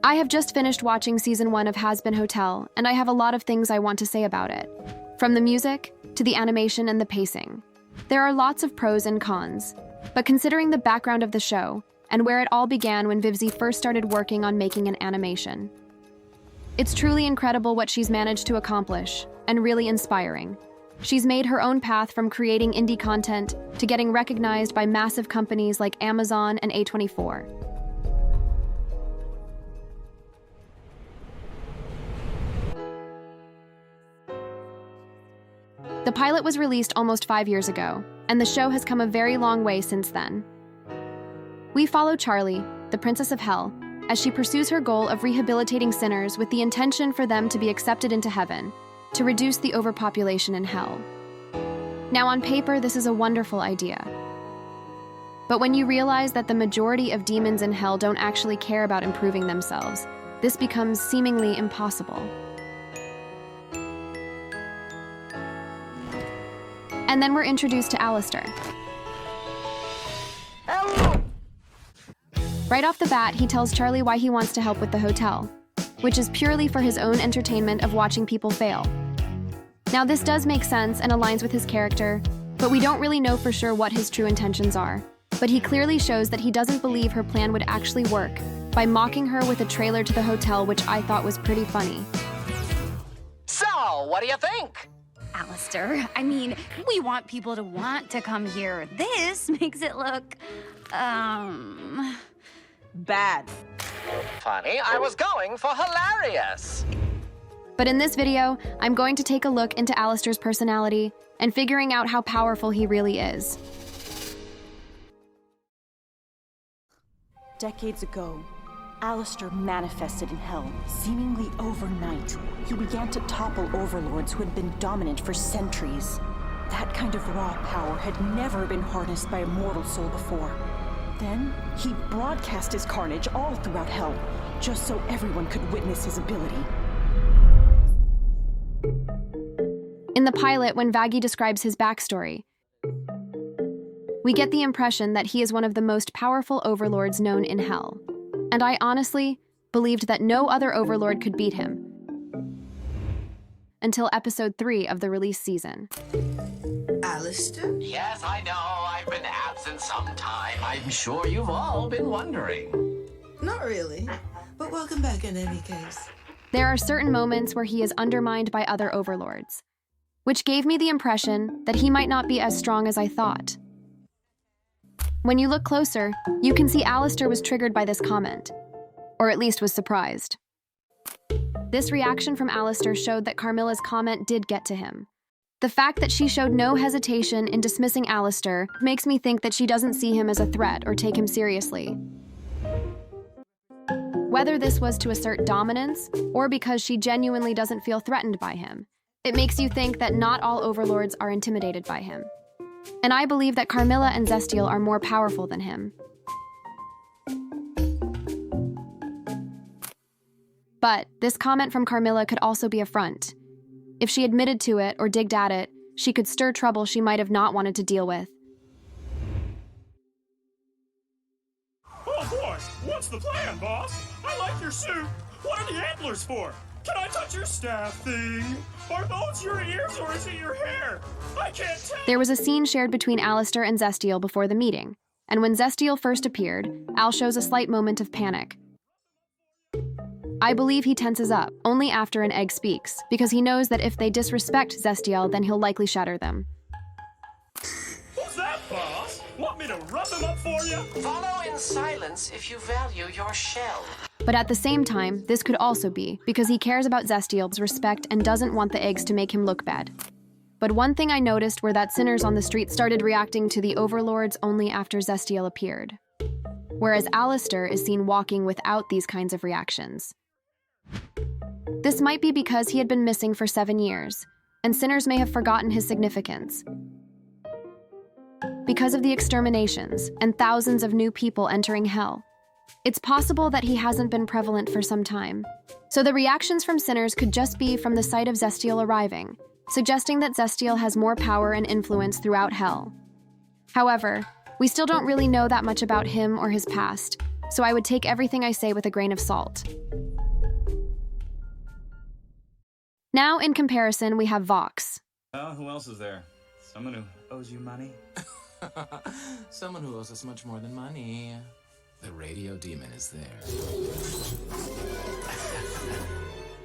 I have just finished watching season 1 of Hazbin Hotel, and I have a lot of things I want to say about it. From the music, to the animation and the pacing. There are lots of pros and cons, but considering the background of the show, and where it all began when Vivzi first started working on making an animation. It's truly incredible what she's managed to accomplish, and really inspiring. She's made her own path from creating indie content to getting recognized by massive companies like Amazon and A24. The pilot was released almost 5 years ago, and the show has come a very long way since then. We follow Charlie, the Princess of Hell, as she pursues her goal of rehabilitating sinners with the intention for them to be accepted into heaven, to reduce the overpopulation in hell. Now, on paper, this is a wonderful idea. But when you realize that the majority of demons in hell don't actually care about improving themselves, this becomes seemingly impossible. And then we're introduced to Alastor. Right off the bat, he tells Charlie why he wants to help with the hotel, which is purely for his own entertainment of watching people fail. Now, this does make sense and aligns with his character, but we don't really know for sure what his true intentions are. But he clearly shows that he doesn't believe her plan would actually work by mocking her with a trailer to the hotel, which I thought was pretty funny. So, what do you think? Alastor, I mean, we want people to want to come here. This makes it look, bad. Funny, I was going for hilarious. But in this video, I'm going to take a look into Alastor's personality and figuring out how powerful he really is. Decades ago, Alastor manifested in hell. Seemingly overnight, he began to topple overlords who had been dominant for centuries. That kind of raw power had never been harnessed by a mortal soul before. Then, he broadcast his carnage all throughout hell, just so everyone could witness his ability. In the pilot, when Vaggie describes his backstory, we get the impression that he is one of the most powerful overlords known in hell. And I honestly believed that no other overlord could beat him. Until episode 3 of the release season. Alastor? Yes, I know, I've been absent some time. I'm sure you've all been wondering. Not really, but welcome back in any case. There are certain moments where he is undermined by other overlords, which gave me the impression that he might not be as strong as I thought. When you look closer, you can see Alastor was triggered by this comment, or at least was surprised. This reaction from Alastor showed that Carmilla's comment did get to him. The fact that she showed no hesitation in dismissing Alastor makes me think that she doesn't see him as a threat or take him seriously. Whether this was to assert dominance, or because she genuinely doesn't feel threatened by him, it makes you think that not all overlords are intimidated by him. And I believe that Carmilla and Zestiel are more powerful than him. But this comment from Carmilla could also be a front. If she admitted to it or digged at it, she could stir trouble she might have not wanted to deal with. Oh boy, what's the plan, boss? I like your suit. What are the antlers for? Can I touch your staff thing? Are those your ears or is it your hair? I can't tell. There was a scene shared between Alastor and Zestiel before the meeting, and when Zestiel first appeared, Al shows a slight moment of panic. I believe he tenses up, only after an egg speaks, because he knows that if they disrespect Zestiel, then he'll likely shatter them. Who's that, boss? Want me to rub them up for you? Follow in silence if you value your shell. But at the same time, this could also be because he cares about Zestiel's respect and doesn't want the eggs to make him look bad. But one thing I noticed were that sinners on the street started reacting to the overlords only after Zestiel appeared, whereas Alastor is seen walking without these kinds of reactions. This might be because he had been missing for 7 years, and sinners may have forgotten his significance. Because of the exterminations and thousands of new people entering hell, it's possible that he hasn't been prevalent for some time. So the reactions from sinners could just be from the sight of Zestiel arriving, suggesting that Zestiel has more power and influence throughout hell. However, we still don't really know that much about him or his past, so I would take everything I say with a grain of salt. Now, in comparison, we have Vox. Well, who else is there? Someone who owes you money? Someone who owes us much more than money. The radio demon is there.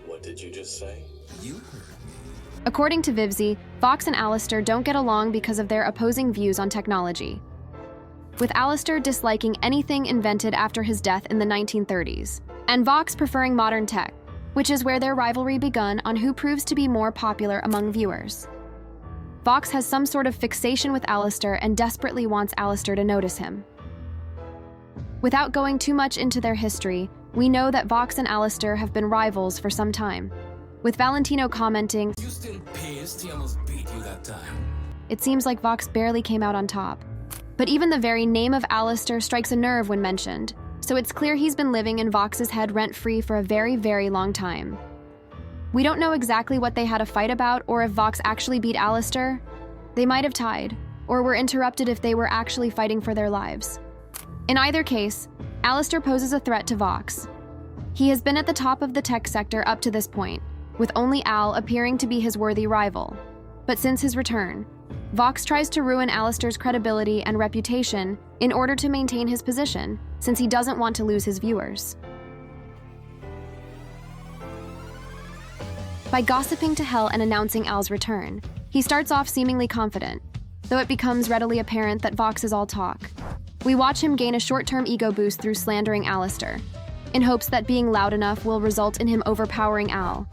What did you just say? You heard me. According to Vivzy, Vox and Alastor don't get along because of their opposing views on technology, with Alastor disliking anything invented after his death in the 1930s, and Vox preferring modern tech, which is where their rivalry begun on who proves to be more popular among viewers. Vox has some sort of fixation with Alastor and desperately wants Alastor to notice him. Without going too much into their history, we know that Vox and Alastor have been rivals for some time, with Valentino commenting, You still pissed? He almost beat you that time. It seems like Vox barely came out on top. But even the very name of Alastor strikes a nerve when mentioned, so it's clear he's been living in Vox's head rent-free for a very, very long time. We don't know exactly what they had a fight about or if Vox actually beat Alastor. They might have tied, or were interrupted if they were actually fighting for their lives. In either case, Alastor poses a threat to Vox. He has been at the top of the tech sector up to this point, with only Al appearing to be his worthy rival. But since his return, Vox tries to ruin Alastor's credibility and reputation in order to maintain his position, since he doesn't want to lose his viewers. By gossiping to hell and announcing Al's return, he starts off seemingly confident, though it becomes readily apparent that Vox is all talk. We watch him gain a short-term ego boost through slandering Alastor, in hopes that being loud enough will result in him overpowering Al.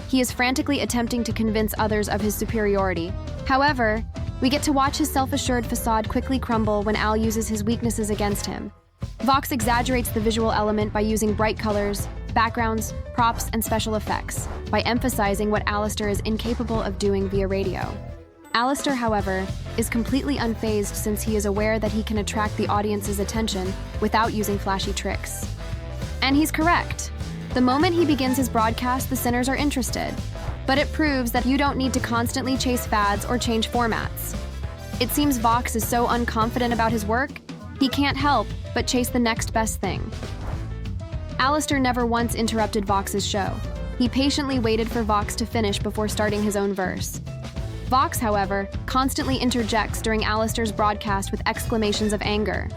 He is frantically attempting to convince others of his superiority. However, we get to watch his self-assured facade quickly crumble when Al uses his weaknesses against him. Vox exaggerates the visual element by using bright colors, backgrounds, props, and special effects, by emphasizing what Alastor is incapable of doing via radio. Alastor, however, is completely unfazed since he is aware that he can attract the audience's attention without using flashy tricks. And he's correct. The moment he begins his broadcast, the sinners are interested. But it proves that you don't need to constantly chase fads or change formats. It seems Vox is so unconfident about his work, he can't help but chase the next best thing. Alastor never once interrupted Vox's show. He patiently waited for Vox to finish before starting his own verse. Vox, however, constantly interjects during Alastor's broadcast with exclamations of anger,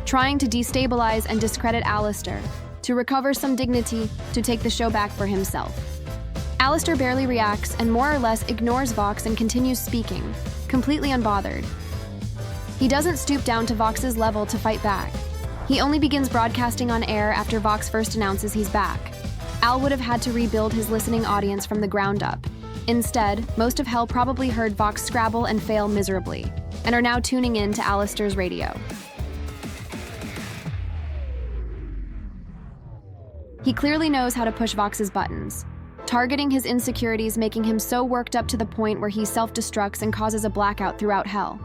trying to destabilize and discredit Alastor, to recover some dignity, to take the show back for himself. Alastor barely reacts and more or less ignores Vox and continues speaking, completely unbothered. He doesn't stoop down to Vox's level to fight back. He only begins broadcasting on air after Vox first announces he's back. Al would have had to rebuild his listening audience from the ground up. Instead, most of hell probably heard Vox scrabble and fail miserably, and are now tuning in to Alastor's radio. He clearly knows how to push Vox's buttons, targeting his insecurities, making him so worked up to the point where he self-destructs and causes a blackout throughout hell.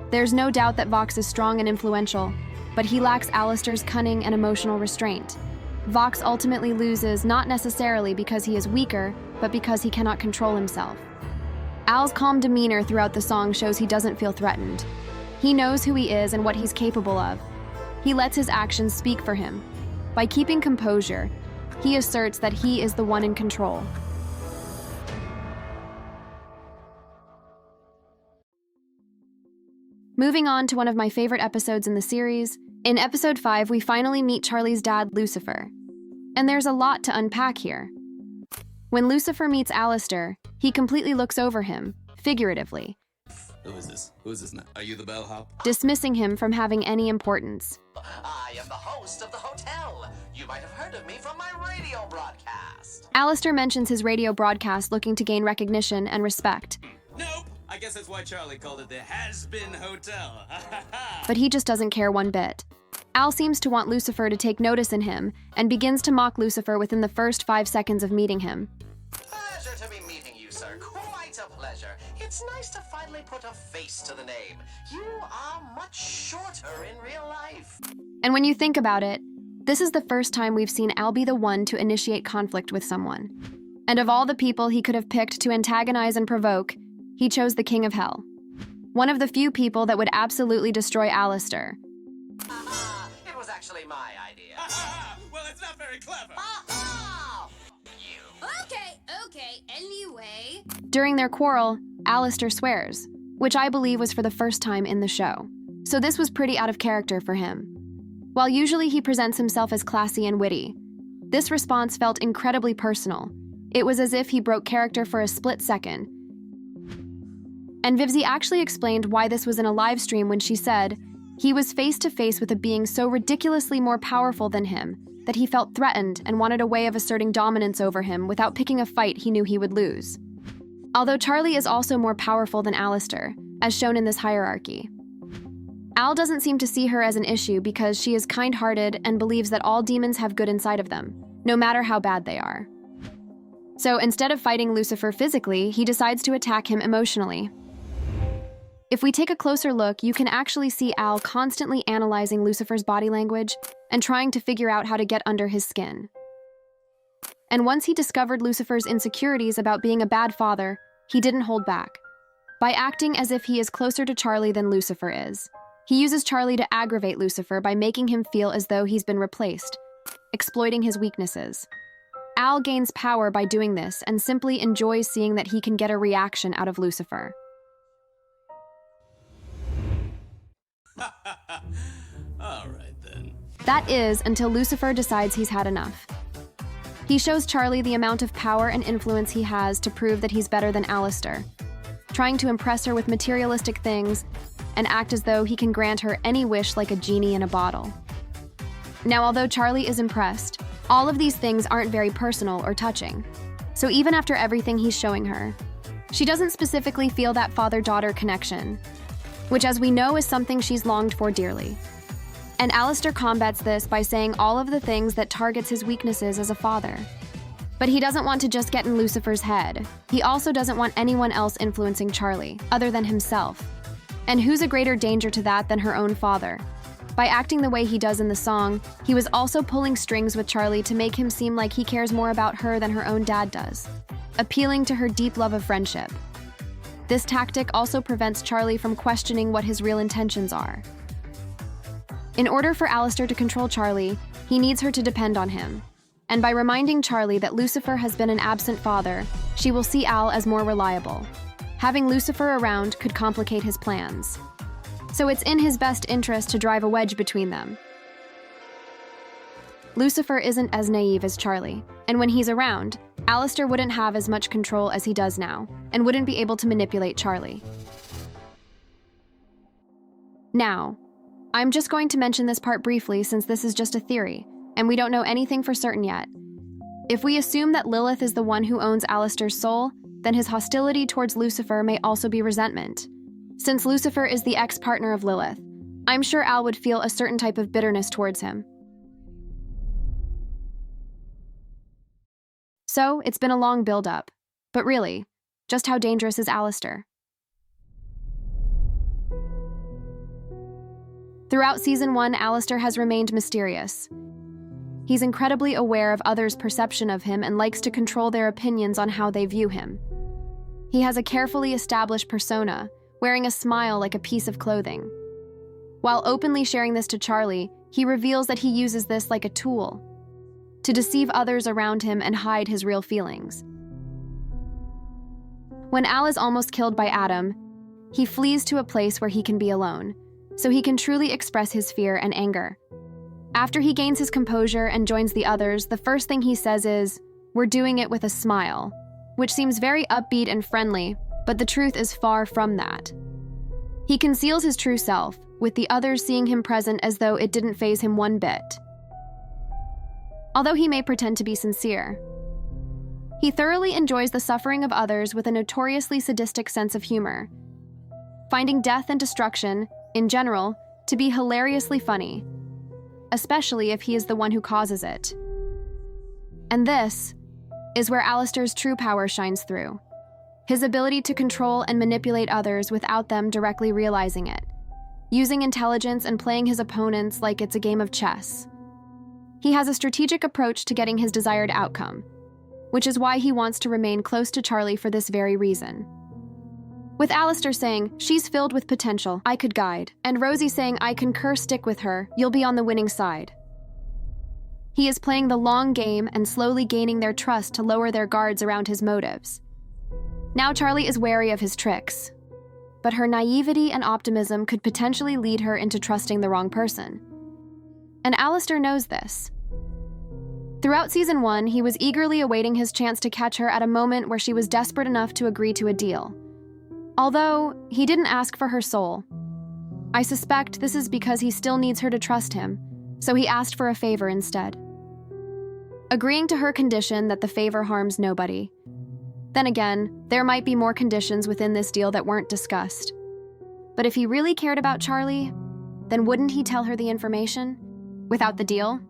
There's no doubt that Vox is strong and influential, but he lacks Alastor's cunning and emotional restraint. Vox ultimately loses not necessarily because he is weaker, but because he cannot control himself. Al's calm demeanor throughout the song shows he doesn't feel threatened. He knows who he is and what he's capable of. He lets his actions speak for him. By keeping composure, he asserts that he is the one in control. Moving on to one of my favorite episodes in the series, in episode 5 we finally meet Charlie's dad, Lucifer. And there's a lot to unpack here. When Lucifer meets Alastor, he completely looks over him, figuratively, Who is this? Who is this now? Are you the bellhop? dismissing him from having any importance. I am the host of the hotel. You might have heard of me from my radio broadcast. Alastor mentions his radio broadcast looking to gain recognition and respect, Nope. I guess that's why Charlie called it the Hazbin Hotel. but he just doesn't care one bit. Al seems to want Lucifer to take notice in him and begins to mock Lucifer within the first 5 seconds of meeting him. Pleasure to be meeting you, sir. Quite a pleasure. It's nice to finally put a face to the name. You are much shorter in real life. And when you think about it, this is the first time we've seen Al be the one to initiate conflict with someone. And of all the people he could have picked to antagonize and provoke, he chose the King of Hell. One of the few people that would absolutely destroy Alastor. It was actually my idea. Well, it's not very clever. Oh! You. Okay, anyway. During their quarrel, Alastor swears, which I believe was for the first time in the show. So this was pretty out of character for him. While usually he presents himself as classy and witty, this response felt incredibly personal. It was as if he broke character for a split second. And Vivzie actually explained why this was in a live stream when she said he was face to face with a being so ridiculously more powerful than him that he felt threatened and wanted a way of asserting dominance over him without picking a fight he knew he would lose. Although Charlie is also more powerful than Alastor, as shown in this hierarchy. Al doesn't seem to see her as an issue because she is kind-hearted and believes that all demons have good inside of them, no matter how bad they are. So instead of fighting Lucifer physically, he decides to attack him emotionally. If we take a closer look, you can actually see Al constantly analyzing Lucifer's body language and trying to figure out how to get under his skin. And once he discovered Lucifer's insecurities about being a bad father, he didn't hold back. By acting as if he is closer to Charlie than Lucifer is, he uses Charlie to aggravate Lucifer by making him feel as though he's been replaced, exploiting his weaknesses. Al gains power by doing this and simply enjoys seeing that he can get a reaction out of Lucifer. All right, then. That is, until Lucifer decides he's had enough. He shows Charlie the amount of power and influence he has to prove that he's better than Alastor, trying to impress her with materialistic things and act as though he can grant her any wish like a genie in a bottle. Now, although Charlie is impressed, all of these things aren't very personal or touching. So even after everything he's showing her, she doesn't specifically feel that father-daughter connection, which, as we know, is something she's longed for dearly. And Alastor combats this by saying all of the things that targets his weaknesses as a father. But he doesn't want to just get in Lucifer's head. He also doesn't want anyone else influencing Charlie, other than himself. And who's a greater danger to that than her own father? By acting the way he does in the song, he was also pulling strings with Charlie to make him seem like he cares more about her than her own dad does, appealing to her deep love of friendship. This tactic also prevents Charlie from questioning what his real intentions are. In order for Alastor to control Charlie, he needs her to depend on him. And by reminding Charlie that Lucifer has been an absent father, she will see Al as more reliable. Having Lucifer around could complicate his plans. So it's in his best interest to drive a wedge between them. Lucifer isn't as naive as Charlie, and when he's around, Alastor wouldn't have as much control as he does now, and wouldn't be able to manipulate Charlie. Now, I'm just going to mention this part briefly since this is just a theory, and we don't know anything for certain yet. If we assume that Lilith is the one who owns Alastor's soul, then his hostility towards Lucifer may also be resentment. Since Lucifer is the ex-partner of Lilith, I'm sure Al would feel a certain type of bitterness towards him. So, it's been a long build-up. But really, just how dangerous is Alastor? Throughout Season 1, Alastor has remained mysterious. He's incredibly aware of others' perception of him and likes to control their opinions on how they view him. He has a carefully established persona, wearing a smile like a piece of clothing. While openly sharing this to Charlie, he reveals that he uses this like a tool to deceive others around him and hide his real feelings. When Al is almost killed by Adam, he flees to a place where he can be alone, so he can truly express his fear and anger. After he gains his composure and joins the others, the first thing he says is, "We're doing it with a smile," which seems very upbeat and friendly, but the truth is far from that. He conceals his true self, with the others seeing him present as though it didn't faze him one bit. Although he may pretend to be sincere, he thoroughly enjoys the suffering of others with a notoriously sadistic sense of humor, finding death and destruction, in general, to be hilariously funny, especially if he is the one who causes it. And this is where Alastor's true power shines through. His ability to control and manipulate others without them directly realizing it, using intelligence and playing his opponents like it's a game of chess. He has a strategic approach to getting his desired outcome, which is why he wants to remain close to Charlie for this very reason. With Alastor saying, "She's filled with potential, I could guide," and Rosie saying, "I concur, stick with her, you'll be on the winning side." He is playing the long game and slowly gaining their trust to lower their guards around his motives. Now Charlie is wary of his tricks, but her naivety and optimism could potentially lead her into trusting the wrong person. And Alastor knows this. Throughout Season 1, he was eagerly awaiting his chance to catch her at a moment where she was desperate enough to agree to a deal. Although, he didn't ask for her soul. I suspect this is because he still needs her to trust him, so he asked for a favor instead. Agreeing to her condition that the favor harms nobody. Then again, there might be more conditions within this deal that weren't discussed. But if he really cared about Charlie, then wouldn't he tell her the information? Without the deal?